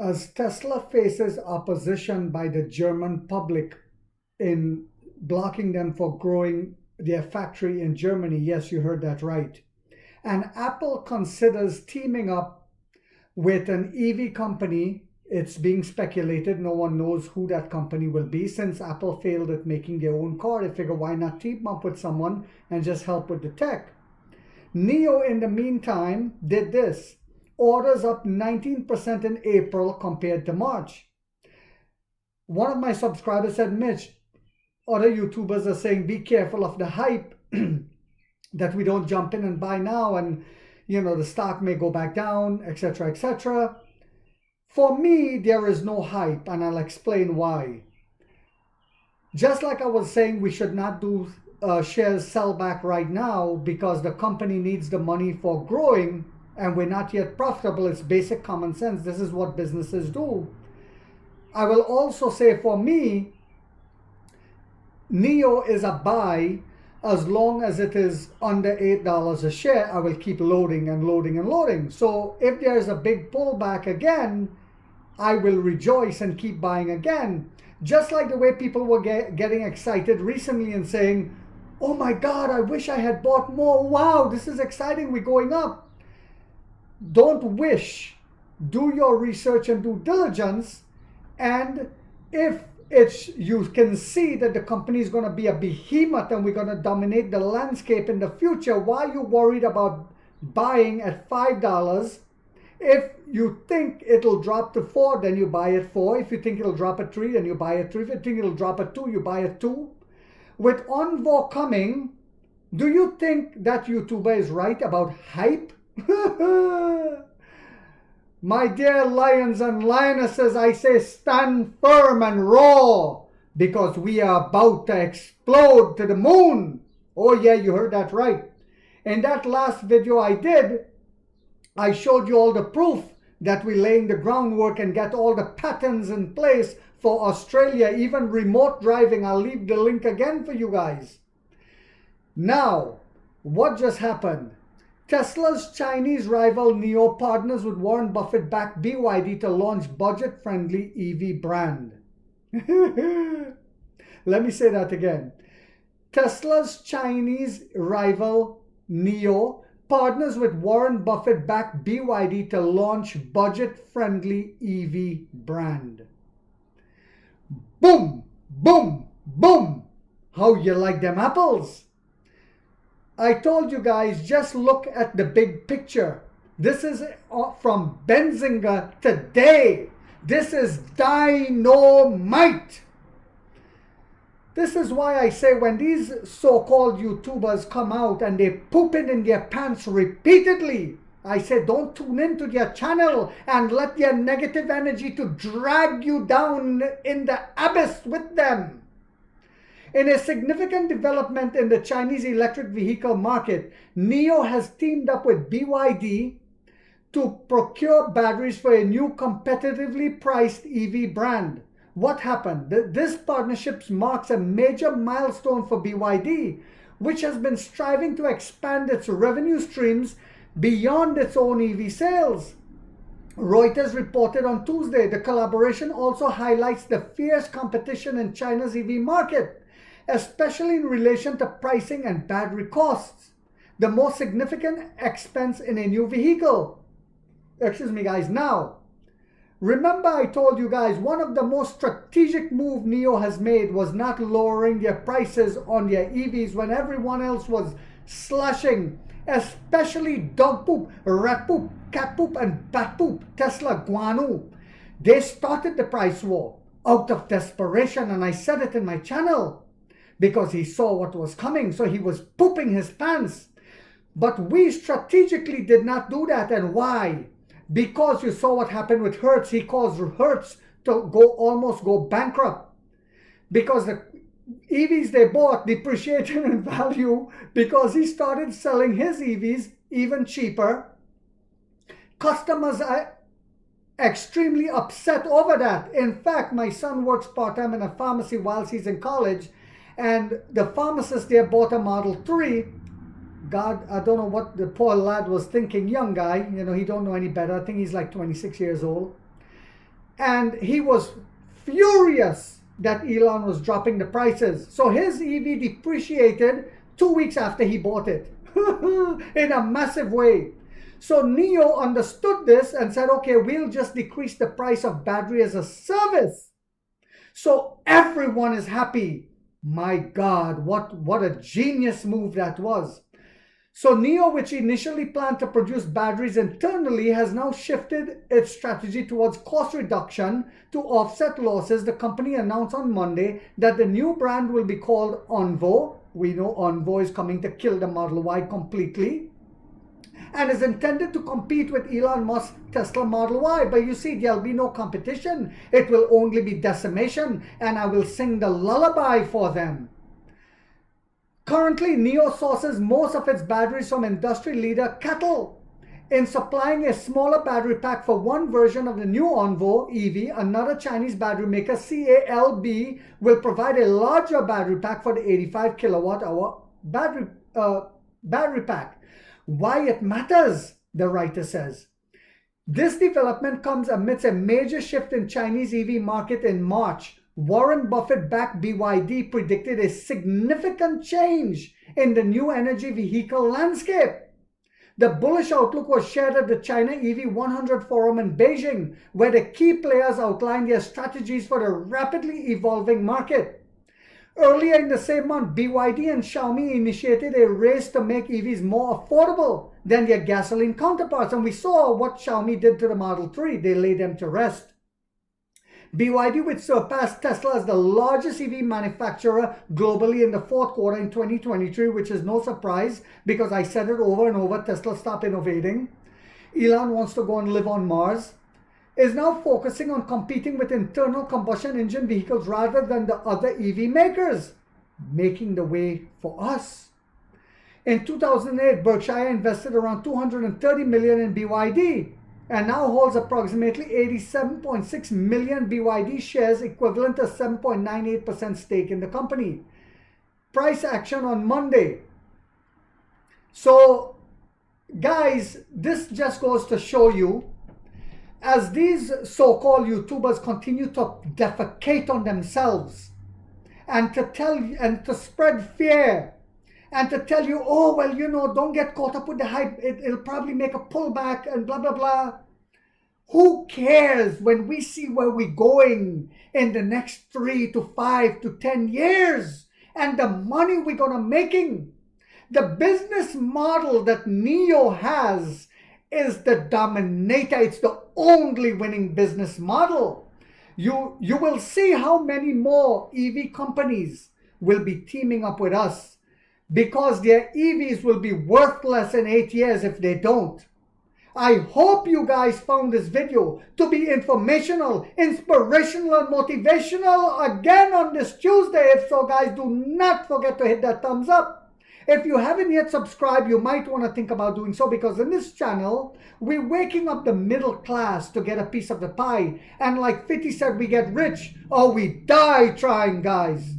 As Tesla faces opposition by the German public in blocking them for growing their factory in Germany, yes, you heard that right, and Apple considers teaming up with an EV company, it's being speculated. No one knows who that company will be. Since Apple failed at making their own car, they figure why not team up with someone and just help with the tech. Nio, in the meantime, did this. Orders up 19% in April compared to March. One of my subscribers said, Mitch, other YouTubers are saying be careful of the hype that we don't jump in and buy now and the stock may go back down, etc., etc. For me, there is no hype, and I'll explain why. Just like I was saying, we should not do shares sell back right now because the company needs the money for growing and we're not yet profitable. It's basic common sense. This is what businesses do. I will also say for me, Nio is a buy. As long as it is under $8 a share, I will keep loading and loading and loading. So if there's a big pullback again, I will rejoice and keep buying again. Just like the way people were getting excited recently and saying, oh my God, I wish I had bought more. Wow, this is exciting. We're going up. Don't wish. Do your research and due diligence. And if you can see that the company is going to be a behemoth and we're going to dominate the landscape in the future, why are you worried about buying at $5? If you think it'll drop to 4, then you buy at 4. If you think it'll drop at 3, then you buy at 3. If you think it'll drop at 2, you buy at 2. With Envo coming, do you think that YouTuber is right about hype? My dear lions and lionesses, I say stand firm and roar because we are about to explode to the moon. Oh yeah, you heard that right. In that last video I did, I showed you all the proof that we're laying the groundwork and get all the patterns in place for Australia, even remote driving. I'll leave the link again for you guys. Now, what just happened? Tesla's Chinese rival Nio partners with Warren Buffett-backed BYD to launch budget-friendly EV brand. Let me say that again. Tesla's Chinese rival Nio partners with Warren Buffett-backed BYD to launch budget-friendly EV brand. Boom, boom, boom. How you like them apples? I told you guys, just look at the big picture. This is from Benzinga today. This is dynamite. This is why I say when these so-called YouTubers come out and they poop it in their pants repeatedly, I say don't tune into their channel and let their negative energy to drag you down in the abyss with them. In a significant development in the Chinese electric vehicle market, Nio has teamed up with BYD to procure batteries for a new competitively priced EV brand. What happened? This partnership marks a major milestone for BYD, which has been striving to expand its revenue streams beyond its own EV sales. Reuters reported on Tuesday the collaboration also highlights the fierce competition in China's EV market, especially in relation to pricing and battery costs, the most significant expense in a new vehicle. Excuse me, guys. Now, remember I told you guys one of the most strategic moves Nio has made was not lowering their prices on their EVs when everyone else was slashing, especially dog poop, rat poop, cat poop, and bat poop, Tesla guano. They started the price war out of desperation, and I said it in my channel, because he saw what was coming, so he was pooping his pants. But we strategically did not do that. And why? Because you saw what happened with Hertz. He caused Hertz to almost go bankrupt because the EVs they bought depreciated in value because he started selling his EVs even cheaper. Customers are extremely upset over that. In fact, my son works part-time in a pharmacy whilst he's in college, and the pharmacist there bought a Model 3. God, I don't know what the poor lad was thinking. Young guy, he don't know any better. I think he's like 26 years old. And he was furious that Elon was dropping the prices. So his EV depreciated 2 weeks after he bought it in a massive way. So Nio understood this and said, okay, we'll just decrease the price of battery as a service. So everyone is happy. My God, what a genius move that was. So Nio, which initially planned to produce batteries internally, has now shifted its strategy towards cost reduction to offset losses. The company announced on Monday that the new brand will be called Onvo. We know Onvo is coming to kill the Model Y completely, and is intended to compete with Elon Musk's Tesla Model Y. But you see, there'll be no competition. It will only be decimation, and I will sing the lullaby for them. Currently, Nio sources most of its batteries from industry leader CATL. In supplying a smaller battery pack for one version of the new Onvo EV, another Chinese battery maker, CALB, will provide a larger battery pack for the 85 kilowatt-hour battery pack. Why it matters, the writer says. This development comes amidst a major shift in Chinese EV market in March. Warren Buffett-backed BYD predicted a significant change in the new energy vehicle landscape. The bullish outlook was shared at the China EV 100 forum in Beijing, where the key players outlined their strategies for the rapidly evolving market. Earlier in the same month, BYD and Xiaomi initiated a race to make EVs more affordable than their gasoline counterparts, and we saw what Xiaomi did to the Model 3. They laid them to rest. BYD, which surpassed Tesla as the largest EV manufacturer globally in the fourth quarter in 2023, which is no surprise because I said it over and over, Tesla stopped innovating. Elon wants to go and live on Mars, is now focusing on competing with internal combustion engine vehicles rather than the other EV makers, making the way for us. In 2008, Berkshire invested around $230 million in BYD, and now holds approximately 87.6 million BYD shares, equivalent to 7.98% stake in the company. Price action on Monday. So, guys, this just goes to show you, as these so-called YouTubers continue to defecate on themselves and to spread fear and to tell you, oh, well, you know, don't get caught up with the hype. It'll probably make a pullback and blah, blah, blah. Who cares when we see where we're going in the next 3 to 5 to 10 years and the money we're going to making? The business model that Nio has is the dominator. It's the only winning business model. You will see how many more EV companies will be teaming up with us, because their EVs will be worthless in 8 years if they don't. I hope you guys found this video to be informational, inspirational, and motivational again on this Tuesday. If so, guys, do not forget to hit that thumbs up. If you haven't yet subscribed, you might want to think about doing so, because in this channel, we're waking up the middle class to get a piece of the pie. And like 50 said, we get rich or we die trying, guys.